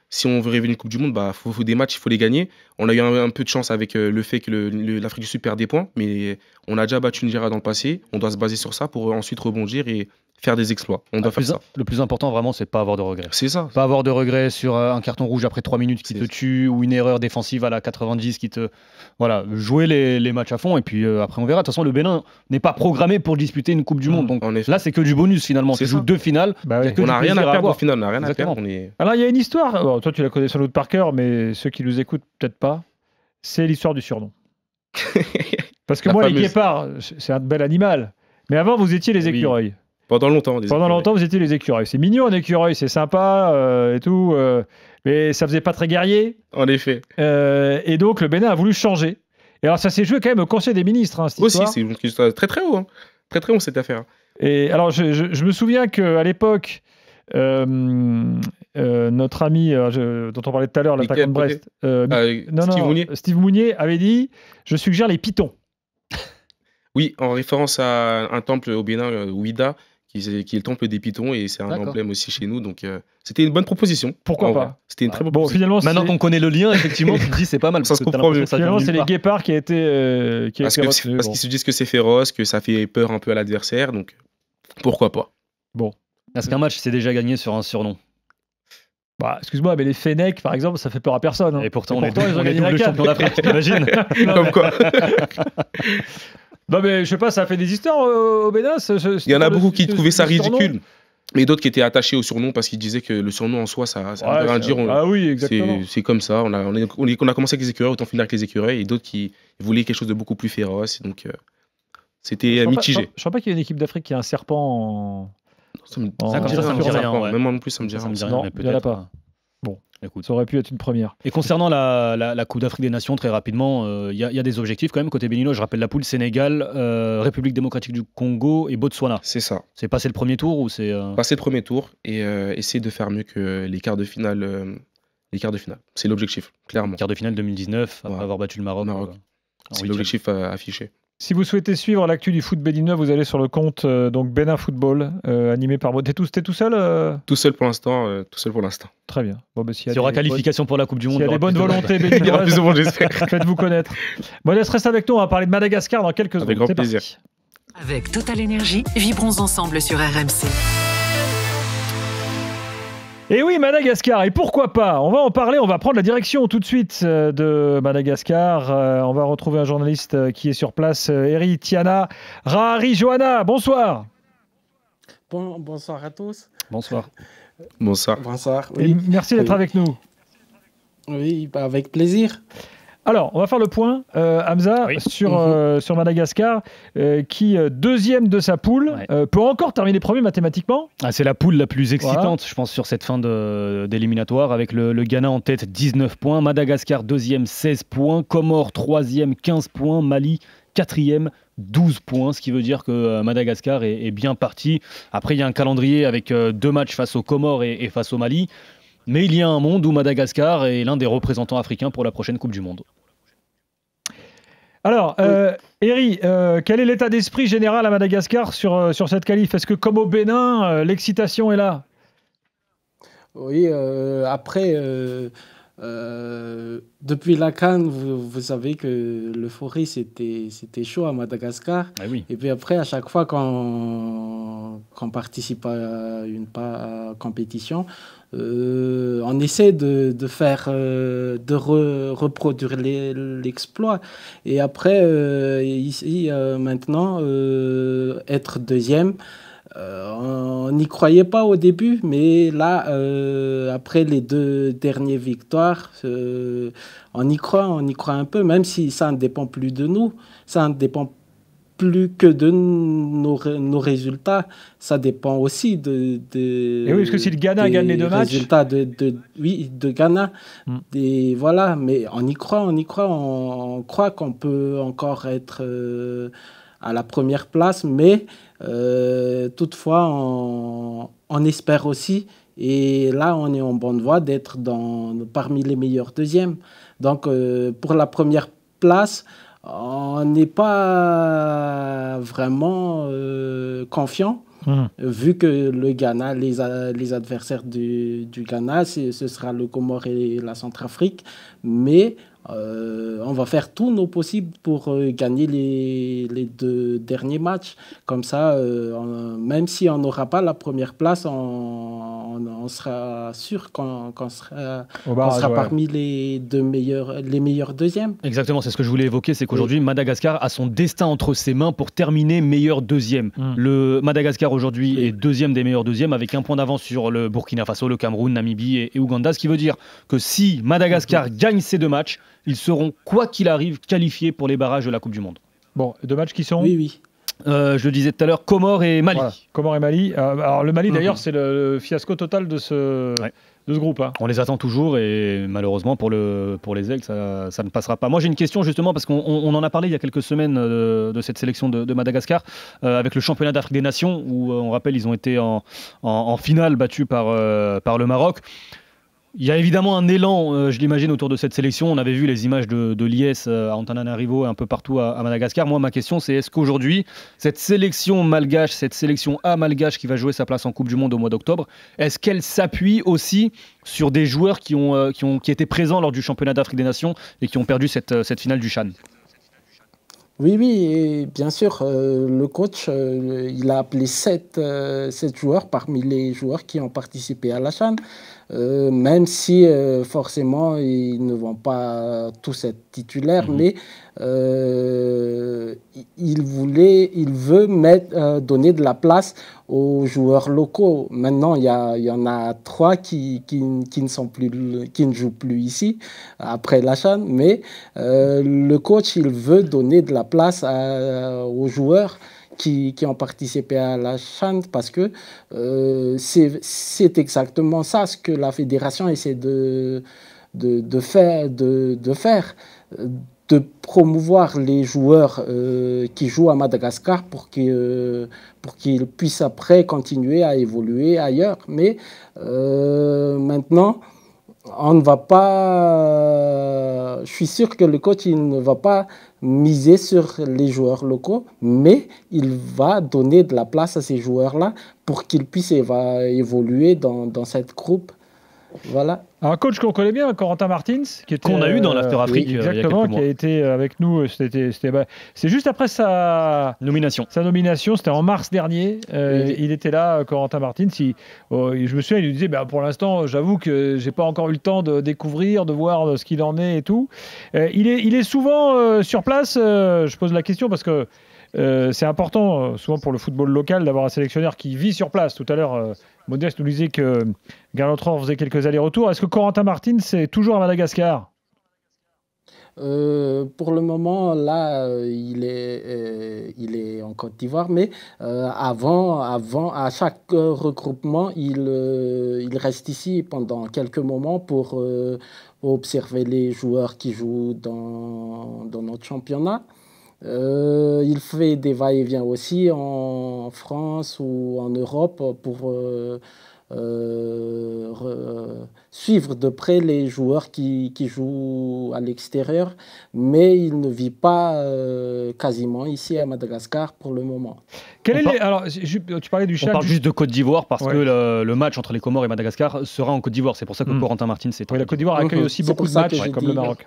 si on veut rêver une Coupe du Monde, faut des matchs, il faut les gagner. On a eu un peu de chance avec le fait que l'Afrique du Sud perd des points, mais on a déjà battu Nigeria dans le passé. On doit se baser sur ça pour ensuite rebondir et faire des exploits. On doit faire ça. Le plus important, vraiment, c'est pas avoir de regrets. C'est ça. Pas avoir de regrets sur un carton rouge après 3 minutes qui te tue ou une erreur défensive à la 90 qui te... Voilà, jouer les matchs à fond et puis après on verra. De toute façon, le Bénin n'est pas programmé pour disputer une Coupe du Monde. Donc là, c'est que du bonus finalement. Tu joues 2 finales. Bah oui. On n'a rien à perdre au final. On n'a rien à perdre. Alors, il y a une histoire. Bon, toi, tu la connais sans doute par cœur, mais ceux qui nous écoutent, peut-être pas. C'est l'histoire du surnom. Parce que moi, les guépards, c'est un bel animal. Mais avant, vous étiez les écureuils. Pendant longtemps. Pendant longtemps, vous étiez les écureuils. C'est mignon, un écureuil, c'est sympa et tout. Mais ça faisait pas très guerrier. En effet. Et donc, le Bénin a voulu changer. Et alors, ça s'est joué quand même au Conseil des ministres, cette histoire. Aussi, c'est très très haut. Hein. Très très haut, cette affaire. Et alors, je me souviens qu'à l'époque, notre ami dont on parlait tout à l'heure, l'attaquant de Brest, Steve Mounier avait dit « Je suggère les pitons ». Oui, en référence à un temple au Bénin, Ouida, qui est le temple des pitons, et c'est un emblème aussi chez nous. Donc, c'était une bonne proposition. Pourquoi pas? C'était une très bonne proposition. Finalement, maintenant qu'on connaît le lien, effectivement, tu te dis c'est pas mal. Ça se comprend mieux. Finalement, c'est les guépards qui a été. Parce qu'ils se disent que c'est féroce, que ça fait peur un peu à l'adversaire. Donc, pourquoi pas? Bon. Est-ce qu'un match s'est déjà gagné sur un surnom? Bah, excuse-moi, mais les Fennecs, par exemple, ça fait peur à personne. Hein. Et pourtant, ils ont gagné la champion d'Afrique, t'imagines? Comme quoi. Non, mais je sais pas, ça a fait des histoires au Bénin. Il y en a beaucoup qui trouvaient ça ridicule, mais d'autres qui étaient attachés au surnom parce qu'ils disaient que le surnom en soi, ça ne veut rien dire. Ah oui, exactement. C'est comme ça. On a commencé avec les écureuils, autant finir avec les écureuils, et d'autres qui voulaient quelque chose de beaucoup plus féroce. Donc, c'était mitigé. Je ne crois pas qu'il y ait une équipe d'Afrique qui a un serpent en. Ça me dit rien. Même moi non plus, ça me dit rien. Non, il n'y en a pas. Bon, écoute, ça aurait pu être une première. Et concernant la Coupe d'Afrique des Nations, très rapidement, il y a des objectifs quand même côté béninois. Je rappelle la poule Sénégal, République démocratique du Congo et Botswana. C'est ça. C'est passé le premier tour ou c'est Passer le premier tour et essayer de faire mieux que les quarts de finale. C'est l'objectif, clairement. Quart de finale 2019, après avoir battu le Maroc. C'est l'objectif affiché. Si vous souhaitez suivre l'actu du foot béninois, vous allez sur le compte donc Bénin Football, animé par moi. T'es tout seul Tout seul pour l'instant. Très bien. Bon, bah, il y aura qualification pour la Coupe du Monde. S'il y a des bonnes volontés béninoises, il y aura plus de monde, j'espère. Faites-vous connaître. Modeste, reste avec nous, on va parler de Madagascar dans quelques secondes. Avec grand plaisir. Avec Total Énergie, vibrons ensemble sur RMC. Et oui, Madagascar, et pourquoi pas? On va en parler, on va prendre la direction tout de suite de Madagascar. On va retrouver un journaliste qui est sur place, Eri Tiana Rahari Johanna. Bonsoir. Bonsoir à tous. Bonsoir. Bonsoir. Oui. Et merci d'être avec nous. Oui, avec plaisir. Alors, on va faire le point, Hamza, sur Madagascar, qui, deuxième de sa poule, peut encore terminer premier mathématiquement. C'est la poule la plus excitante, je pense, sur cette fin d'éliminatoire, avec le Ghana en tête, 19 points, Madagascar deuxième, 16 points, Comores troisième, 15 points, Mali quatrième, 12 points, ce qui veut dire que Madagascar est bien parti. Après, il y a un calendrier avec 2 matchs face aux Comores et face au Mali. Mais il y a un monde où Madagascar est l'un des représentants africains pour la prochaine Coupe du Monde. Alors, Eri, quel est l'état d'esprit général à Madagascar sur cette qualif? Est-ce que, comme au Bénin, l'excitation est là? Oui, après, depuis la CAN, vous savez que l'euphorie, c'était chaud à Madagascar. Ah oui. Et puis après, à chaque fois qu'on participe à une compétition, on essaie de reproduire l'exploit. Et après, ici, maintenant, être deuxième, on n'y croyait pas au début, mais là, après les 2 dernières victoires, on y croit un peu, même si ça ne dépend plus de nous, ça ne dépend plus que de nos résultats, ça dépend aussi de et oui, parce que si le Ghana gagne les 2 matchs, résultats de Ghana, et voilà, mais on y croit, on croit qu'on peut encore être à la première place, mais toutefois on espère aussi, et là on est en bonne voie d'être parmi les meilleurs deuxièmes. Donc pour la première place, on n'est pas vraiment confiant, vu que le Ghana, les adversaires du Ghana, ce sera le Comore et la Centrafrique, mais On va faire tout nos possibles pour gagner les 2 derniers matchs. Comme ça, même si on n'aura pas la première place, on sera sûr qu'on sera parmi les meilleurs deuxièmes. Exactement, c'est ce que je voulais évoquer, c'est qu'aujourd'hui, Madagascar a son destin entre ses mains pour terminer meilleur deuxième. Le Madagascar aujourd'hui est deuxième des meilleurs deuxièmes avec 1 point d'avance sur le Burkina Faso, le Cameroun, Namibie et Ouganda, ce qui veut dire que si Madagascar gagne ces 2 matchs, ils seront, quoi qu'il arrive, qualifiés pour les barrages de la Coupe du Monde. Bon, 2 matchs qui sont Oui. Je le disais tout à l'heure, Comores et Mali. Voilà, Comores et Mali. Alors le Mali, d'ailleurs, c'est le fiasco total de ce groupe. Hein. On les attend toujours et malheureusement pour les Aigles, ça ne passera pas. Moi, j'ai une question justement parce qu'on en a parlé il y a quelques semaines de cette sélection de Madagascar avec le championnat d'Afrique des Nations où, on rappelle, ils ont été en finale battus par le Maroc. Il y a évidemment un élan, je l'imagine, autour de cette sélection. On avait vu les images de l'IS à Antananarivo et un peu partout à Madagascar. Moi, ma question, c'est est-ce qu'aujourd'hui, cette sélection malgache, cette sélection A malgache qui va jouer sa place en Coupe du Monde au mois d'octobre, est-ce qu'elle s'appuie aussi sur des joueurs qui étaient présents lors du championnat d'Afrique des Nations et qui ont perdu cette finale du CHAN ? Oui, et bien sûr, le coach, il a appelé 7 joueurs parmi les joueurs qui ont participé à la CHAN. Même si forcément ils ne vont pas tous être titulaires, mais il veut donner de la place aux joueurs locaux. Maintenant, il y en a 3 qui ne jouent plus ici après la CHAN, mais le coach, il veut donner de la place aux joueurs qui ont participé à la CHAN parce que c'est exactement ça ce que la fédération essaie de faire, de promouvoir les joueurs qui jouent à Madagascar pour qu'ils puissent après continuer à évoluer ailleurs. Mais maintenant, on ne va pas... Je suis sûr que le coach il ne va pas miser sur les joueurs locaux, mais il va donner de la place à ces joueurs-là pour qu'ils puissent évoluer dans cette groupe. Voilà. Un coach qu'on connaît bien, Corentin Martins, qu'on a eu dans l'After Afrique, exactement, qui a été avec nous. C'est juste après sa nomination. C'était en mars dernier. Il était là, Corentin Martins. Je me souviens, il lui disait pour l'instant, j'avoue que j'ai pas encore eu le temps de découvrir, de voir ce qu'il en est et tout. Il est souvent sur place. Je pose la question parce que c'est important, souvent pour le football local, d'avoir un sélectionneur qui vit sur place. Tout à l'heure, Modeste nous disait que Garlotror faisait quelques allers-retours. Est-ce que Corentin Martins est toujours à Madagascar ? Pour le moment, là, il est en Côte d'Ivoire, mais avant, à chaque regroupement, il reste ici pendant quelques moments pour observer les joueurs qui jouent dans notre championnat. Il fait des va-et-vient aussi en France ou en Europe pour suivre de près les joueurs qui jouent à l'extérieur, mais il ne vit pas quasiment ici à Madagascar pour le moment. Alors, tu parlais du CHAN. On parle juste de Côte d'Ivoire parce que le match entre les Comores et Madagascar sera en Côte d'Ivoire. C'est pour ça que Corentin Martins est. La Côte d'Ivoire accueille aussi beaucoup de matchs comme le Maroc.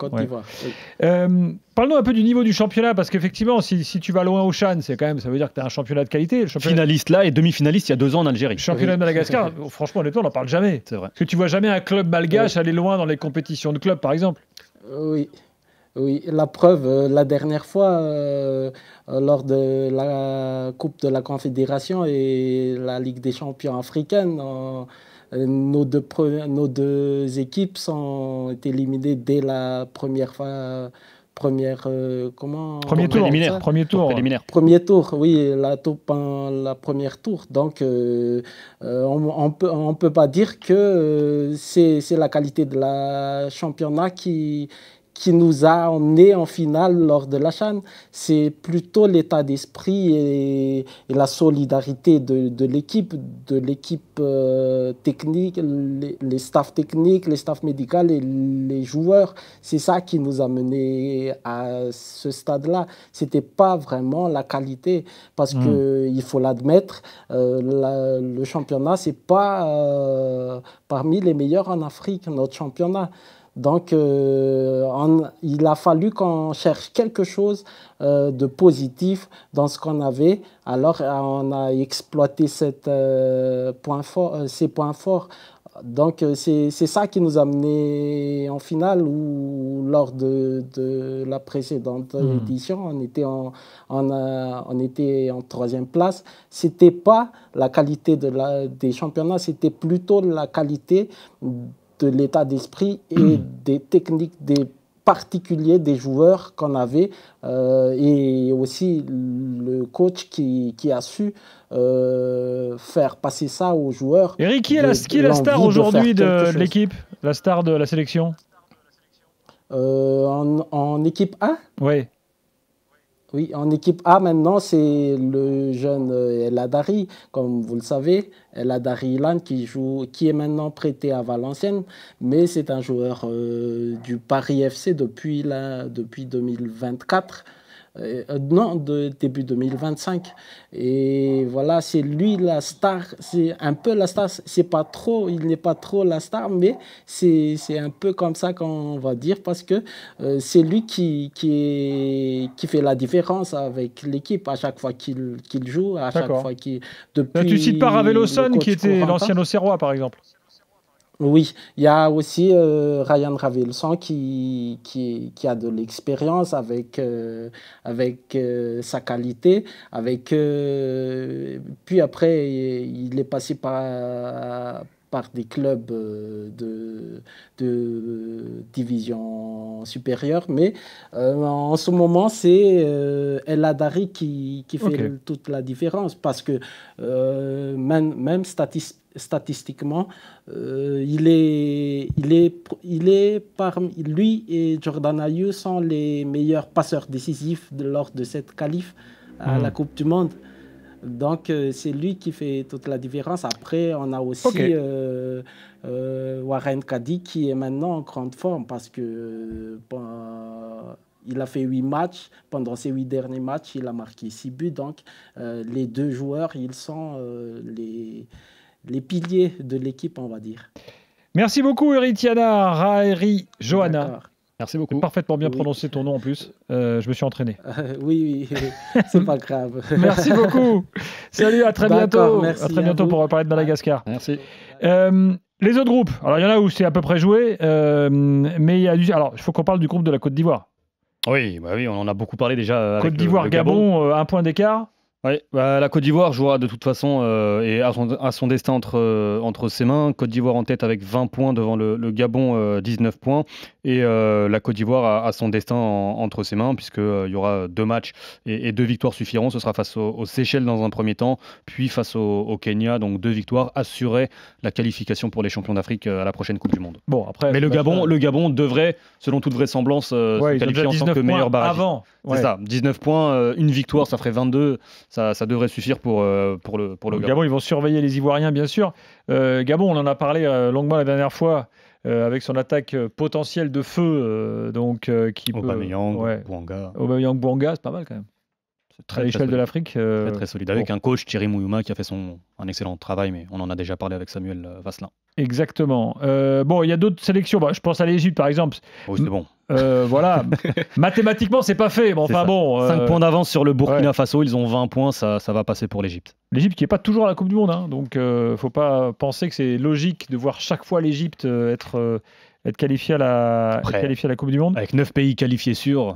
Parlons un peu du niveau du championnat parce qu'effectivement, si tu vas loin au CHAN, ça veut dire que tu as un championnat de qualité. Finaliste là et demi-finaliste il y a 2 ans en Algérie. Championnat de Madagascar, franchement, honnêtement, on n'en parle jamais. C'est vrai. Parce que tu vois jamais un club malgache aller loin dans les compétitions de clubs, par exemple. Oui, la preuve, la dernière fois, lors de la Coupe de la Confédération et la Ligue des champions africaine, nos deux équipes sont été éliminées dès la première Premier tour, oui, la première tour. Donc, on peut pas dire que c'est la qualité de la championnat qui nous a emmenés en finale lors de la CHAN. C'est plutôt l'état d'esprit et la solidarité de l'équipe technique, les staffs techniques, les staffs médicaux et les joueurs. C'est ça qui nous a menés à ce stade-là. C'était pas vraiment la qualité parce que il faut l'admettre, le championnat c'est pas parmi les meilleurs en Afrique, notre championnat. Donc, il a fallu qu'on cherche quelque chose de positif dans ce qu'on avait. Alors, on a exploité ces points forts. Donc, c'est ça qui nous a mené en finale, ou lors de la précédente édition, on était en troisième place. C'était pas la qualité des championnats, c'était plutôt la qualité de l'état d'esprit et des techniques, des particuliers des joueurs qu'on avait, et aussi le coach qui a su faire passer ça aux joueurs. Eric, qui est la star aujourd'hui de l'équipe, la star de la sélection en équipe A? Oui. Oui, en équipe A maintenant, c'est le jeune El Hadari, comme vous le savez, El Hadari Ilan qui est maintenant prêté à Valenciennes, mais c'est un joueur du Paris FC depuis 2024. Non, début 2025. Et voilà, c'est lui la star. C'est un peu la star. C'est pas trop, il n'est pas trop la star, mais c'est un peu comme ça qu'on va dire, parce que c'est lui qui fait la différence avec l'équipe à chaque fois qu'il joue, à chaque fois qu'il. Là, tu cites pas Ravelo Son, qui était l'ancien Auxerrois, par exemple. Oui, il y a aussi Ryan Ravelson qui a de l'expérience avec sa qualité. Puis après, il est passé par des clubs de division supérieure. Mais en ce moment, c'est El Hadari qui fait toute la différence. Parce que même statistiquement, il est parmi lui et Jordan Ayew sont les meilleurs passeurs décisifs lors de cette qualif à la Coupe du Monde. Donc c'est lui qui fait toute la différence. Après, on a aussi Warren Kadi qui est maintenant en grande forme, parce que il a fait 8 matchs. Pendant ces 8 derniers matchs, il a marqué 6 buts. Donc les deux joueurs, ils sont les piliers de l'équipe, on va dire. Merci beaucoup, Eritiana Raeri Johanna. Merci beaucoup. Parfaitement bien prononcé ton nom en plus. Je me suis entraîné. Oui, c'est pas grave. Merci beaucoup. Salut, à très bientôt. Merci à très bientôt pour parler de Madagascar. Merci. Les autres groupes. Alors, il y en a où c'est à peu près joué, mais il y a alors, il faut qu'on parle du groupe de la Côte d'Ivoire. Oui, on en a beaucoup parlé déjà. Côte d'Ivoire, Gabon, un point d'écart. Oui, la Côte d'Ivoire jouera de toute façon et a son destin entre ses mains. Côte d'Ivoire en tête avec 20 points devant le Gabon, 19 points. Et la Côte d'Ivoire a son destin entre ses mains, puisqu'il y aura 2 matchs et 2 victoires suffiront. Ce sera face aux Seychelles dans un premier temps, puis face au Kenya. Donc 2 victoires assuraient la qualification pour les champions d'Afrique à la prochaine Coupe du Monde. Bon, après, mais le Gabon devrait, selon toute vraisemblance, se qualifier en tant que meilleur barrage. Avant. C'est ça, 19 points, une victoire, ça ferait 22. Ça devrait suffire pour le Gabon. Ils vont surveiller les Ivoiriens, bien sûr. Gabon, on en a parlé longuement la dernière fois, avec son attaque potentielle de feu. Aubameyang, Bouanga. Aubameyang, Bouanga, c'est pas mal quand même. À l'échelle de l'Afrique. Très solide. Avec un coach, Thierry Mouyouma, qui a fait un excellent travail, mais on en a déjà parlé avec Samuel Vasselin. Exactement. Il y a d'autres sélections. Je pense à l'Égypte, par exemple. Oui, c'est bon. Voilà. Mathématiquement, c'est pas fait. Bon, 5 points d'avance sur le Burkina Faso. Ils ont 20 points. Ça va passer pour l'Égypte. L'Égypte qui n'est pas toujours à la Coupe du Monde. Hein, donc, faut pas penser que c'est logique de voir chaque fois l'Égypte être qualifiée à la Coupe du Monde. Avec 9 pays qualifiés sûrs.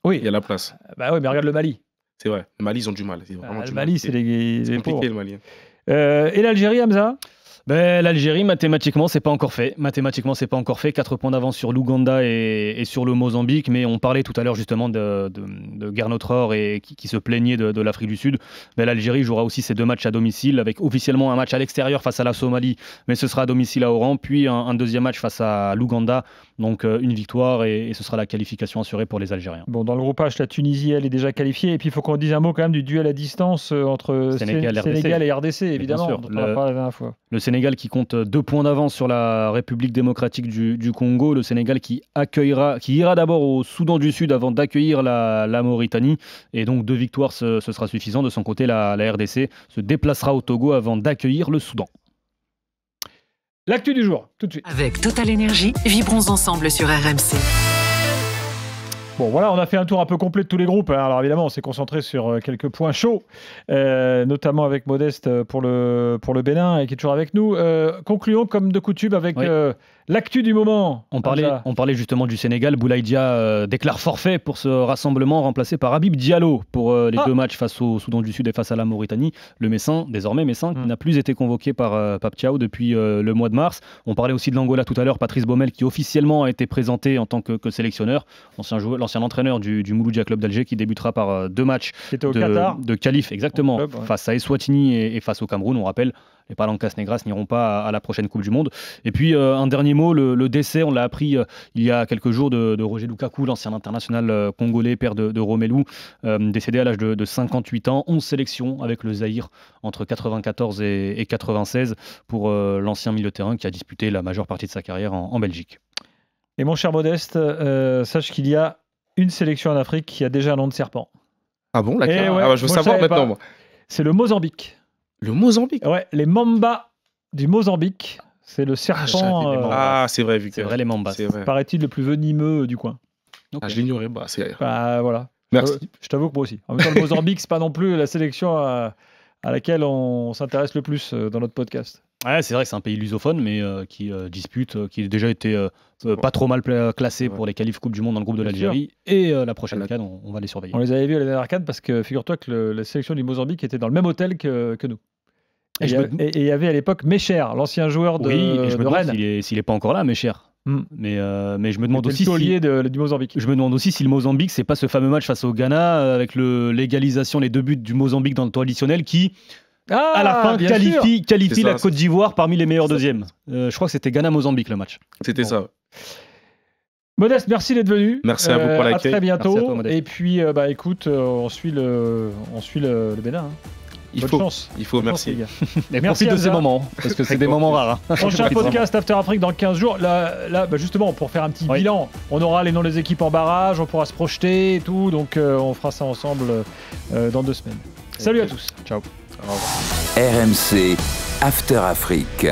Oui, il y a la place. Mais regarde le Mali. C'est vrai. Le Mali, ils ont du mal. Le Mali, c'est compliqué, le Mali. Et l'Algérie, Hamza? L'Algérie, mathématiquement, c'est pas encore fait. 4 points d'avance sur l'Ouganda et sur le Mozambique. Mais on parlait tout à l'heure justement de Gernot Rohr et qui se plaignait de l'Afrique du Sud. L'Algérie jouera aussi ses 2 matchs à domicile, avec officiellement un match à l'extérieur face à la Somalie, mais ce sera à domicile à Oran, puis un deuxième match face à l'Ouganda. Donc une victoire et ce sera la qualification assurée pour les Algériens. Bon, dans le groupe H, la Tunisie, elle est déjà qualifiée. Et puis il faut qu'on dise un mot quand même du duel à distance entre Sénégal et RDC, évidemment. Bien sûr. On en parle la dernière fois. Le Sénégal qui compte 2 points d'avance sur la République démocratique du Congo. Le Sénégal qui ira d'abord au Soudan du Sud avant d'accueillir la Mauritanie. Et donc 2 victoires, ce sera suffisant. De son côté, la RDC se déplacera au Togo avant d'accueillir le Soudan. L'actu du jour, tout de suite. Avec Total Énergie, vibrons ensemble sur RMC. Bon, voilà, on a fait un tour un peu complet de tous les groupes. Alors évidemment, on s'est concentré sur quelques points chauds, notamment avec Modeste pour le Bénin, et qui est toujours avec nous. Concluons comme de coutume avec l'actu du moment. On parlait justement du Sénégal. Boulaye Dia déclare forfait pour ce rassemblement, remplacé par Habib Diallo pour les 2 matchs face au Soudan du Sud et face à la Mauritanie. Le Messin, désormais Messin, qui n'a plus été convoqué par Pape Thiaw depuis le mois de mars. On parlait aussi de l'Angola tout à l'heure. Patrice Baumel, qui officiellement a été présenté en tant que sélectionneur, l'ancien entraîneur du Mouloudia Club d'Alger, qui débutera par 2 matchs de qualif, exactement, club, face à Eswatini et face au Cameroun. On rappelle, les Palancas Negras n'iront pas à la prochaine Coupe du Monde. Et puis un dernier mot, le décès, on l'a appris il y a quelques jours, de Roger Lukaku, l'ancien international congolais, père de Romelu, décédé à l'âge de 58 ans. 11 sélections avec le Zaïre entre 94 et 96 pour l'ancien milieu de terrain qui a disputé la majeure partie de sa carrière en Belgique. Et mon cher Modeste, sache qu'il y a une sélection en Afrique qui a déjà un nom de serpent. Ah bon, je veux savoir maintenant. Moi. C'est le Mozambique. Le Mozambique? Ouais, les Mamba du Mozambique. C'est le serpent. C'est vrai, c'est vrai, les Mambas. Paraît-il le plus venimeux du coin. Okay. Je l'ignorais. Voilà. Merci. Je t'avoue que moi aussi. En même temps, le Mozambique, c'est pas non plus la sélection à laquelle on s'intéresse le plus dans notre podcast. Ouais, c'est vrai que c'est un pays lusophone, mais qui dispute, qui a déjà été pas trop mal classé pour les qualifs Coupe du Monde dans le groupe de l'Algérie. Et la prochaine CAN, on va les surveiller. On les avait vus à la dernière CAN parce que figure-toi que la sélection du Mozambique était dans le même hôtel que nous. Et il y avait à l'époque Mécher, l'ancien joueur de Rennes. S'il n'est pas encore là, Mécher. Mais je me demande aussi du Mozambique. Je me demande aussi si le Mozambique, c'est pas ce fameux match face au Ghana avec l'égalisation, les 2 buts du Mozambique dans le temps additionnel qui... à la fin, qualifie la Côte d'Ivoire parmi les meilleurs deuxièmes. Je crois que c'était Ghana-Mozambique le match. C'était ça. Modeste, merci d'être venu. Merci à vous pour l'accueil. À très bientôt. Merci à toi, Modeste. Et puis, écoute, on suit le Bénin. Bonne chance. Il faut, merci. Merci de ces moments, parce que c'est des moments rares. Prochain podcast After Afrique dans 15 jours. Là justement, pour faire un petit bilan, on aura les noms des équipes en barrage, on pourra se projeter et tout. Donc, on fera ça ensemble dans 2 semaines. Salut à tous. Ciao. RMC After Afrique.